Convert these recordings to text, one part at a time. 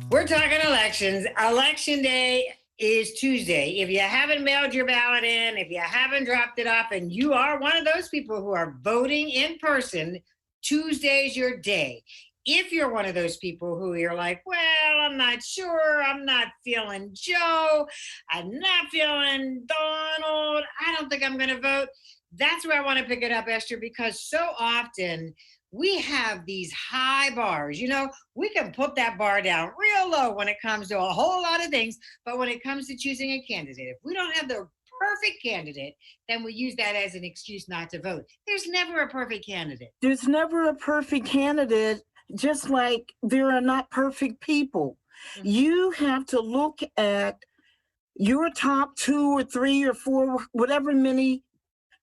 We're talking elections. Election day is Tuesday. If you haven't mailed your ballot in, if you haven't dropped it off, and you are one of those people who are voting in person, Tuesday's your day. If you're one of those people who you're like, well, I'm not sure, I'm not feeling Joe, I'm not feeling Donald, I don't think I'm going to vote. That's where I want to pick it up, Esther, because so often we have these high bars. You know, we can put that bar down real low when it comes to a whole lot of things. But when it comes to choosing a candidate, if we don't have the perfect candidate, then we use that as an excuse not to vote. There's never a perfect candidate. There's never a perfect candidate, just like there are not perfect people. Mm-hmm. You have to look at your top 2 or 3 or 4, whatever many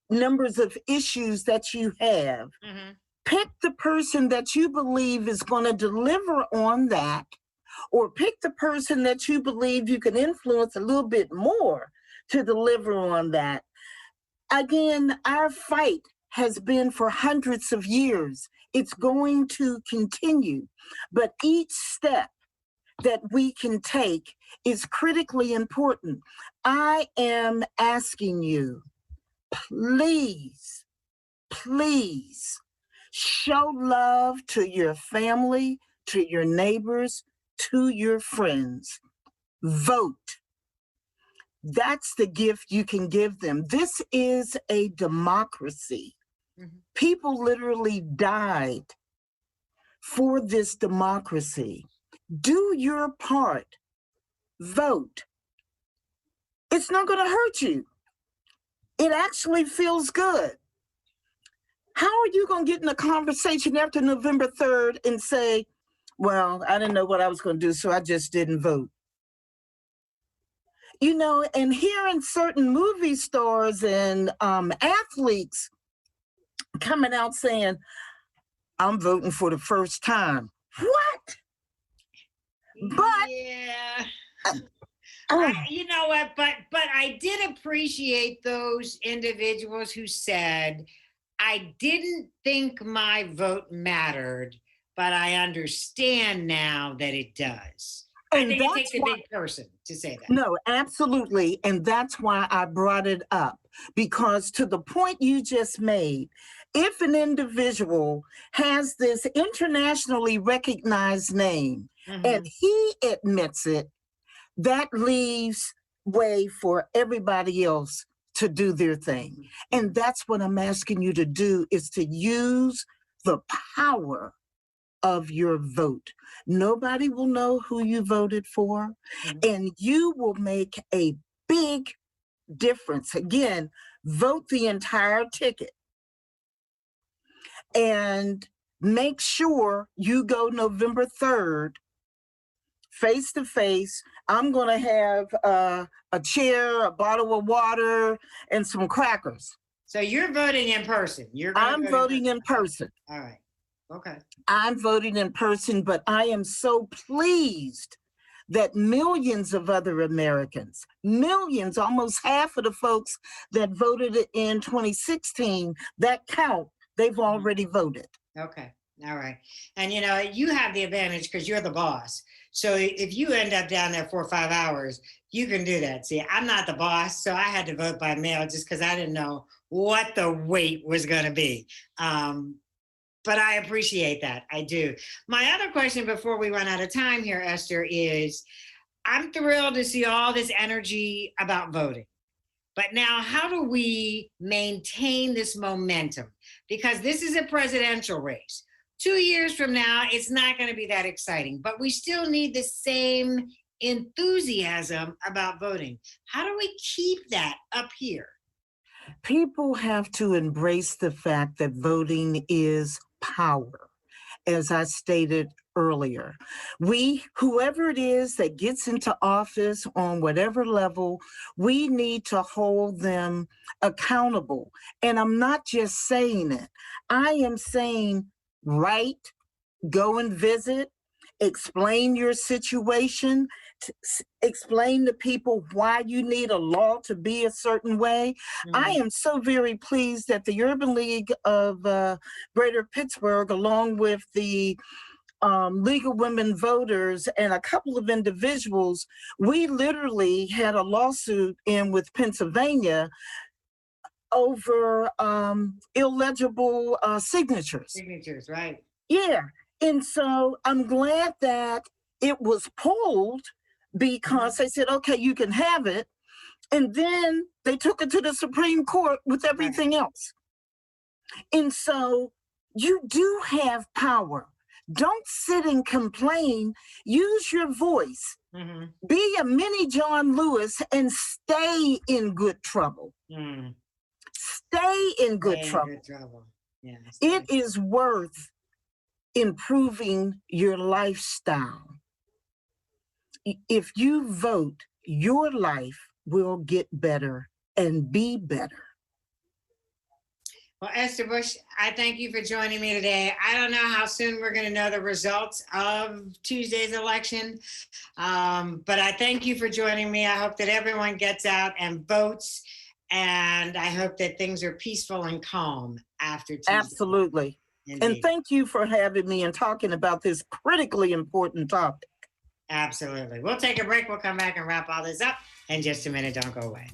numbers of issues that you have. Mm-hmm. Pick the person that you believe is going to deliver on that, or pick the person that you believe you can influence a little bit more to deliver on that. Again, our fight has been for hundreds of years. It's going to continue, but each step that we can take is critically important. I am asking you, please, please, show love to your family, to your neighbors, to your friends. Vote. That's the gift you can give them. This is a democracy. Mm-hmm. People literally died for this democracy. Do your part. Vote. It's not going to hurt you. It actually feels good. How are you going to get in a conversation after November 3rd and say, well, I didn't know what I was going to do, so I just didn't vote? You know, and hearing certain movie stars and athletes coming out saying, I'm voting for the first time. What? But yeah. You know what? But I did appreciate those individuals who said, I didn't think my vote mattered, but I understand now that it does. And I think it takes a big person to say that. No, absolutely. And that's why I brought it up, because to the point you just made, if an individual has this internationally recognized name, mm-hmm. and he admits it, that leaves way for everybody else to do their thing. And that's what I'm asking you to do, is to use the power of your vote. Nobody will know who you voted for, mm-hmm. and you will make a big difference. Again, vote the entire ticket and make sure you go November 3rd face to face. I'm going to have a chair, a bottle of water, and some crackers. So you're voting in person. I'm voting in person. All right. Okay. I'm voting in person, but I am so pleased that millions of other Americans, millions, almost half of the folks that voted in 2016, that count, they've already voted. Okay. All right. And, you know, you have the advantage because you're the boss. So if you end up down there 4 or 5 hours, you can do that. See, I'm not the boss, so I had to vote by mail just because I didn't know what the wait was going to be. But I appreciate that. I do. My other question before we run out of time here, Esther, is I'm thrilled to see all this energy about voting. But now how do we maintain this momentum? Because this is a presidential race. 2 years from now, it's not going to be that exciting, but we still need the same enthusiasm about voting. How do we keep that up here? People have to embrace the fact that voting is power, as I stated earlier. Whoever it is that gets into office on whatever level, we need to hold them accountable. And I'm not just saying it. I am saying, write, go and visit, explain your situation, explain to people why you need a law to be a certain way. Mm-hmm. I am so very pleased that the Urban League of Greater Pittsburgh, along with the League of Women Voters and a couple of individuals, we literally had a lawsuit in with Pennsylvania over illegible signatures. Signatures, right? Yeah. And so I'm glad that it was pulled because they said, okay, you can have it. And then they took it to the Supreme Court with everything else. And so you do have power. Don't sit and complain. Use your voice. Be a mini John Lewis and stay in good trouble. Stay in good trouble. Yeah, it is worth improving your lifestyle. If you vote, your life will get better and be better. Well, Esther Bush, I thank you for joining me today. I don't know how soon we're going to know the results of Tuesday's election, but I thank you for joining me. I hope that everyone gets out and votes, and I hope that things are peaceful and calm after Tuesday. Absolutely. Indeed. And thank you for having me and talking about this critically important topic. Absolutely. We'll take a break. We'll come back and wrap all this up in just a minute. Don't go away.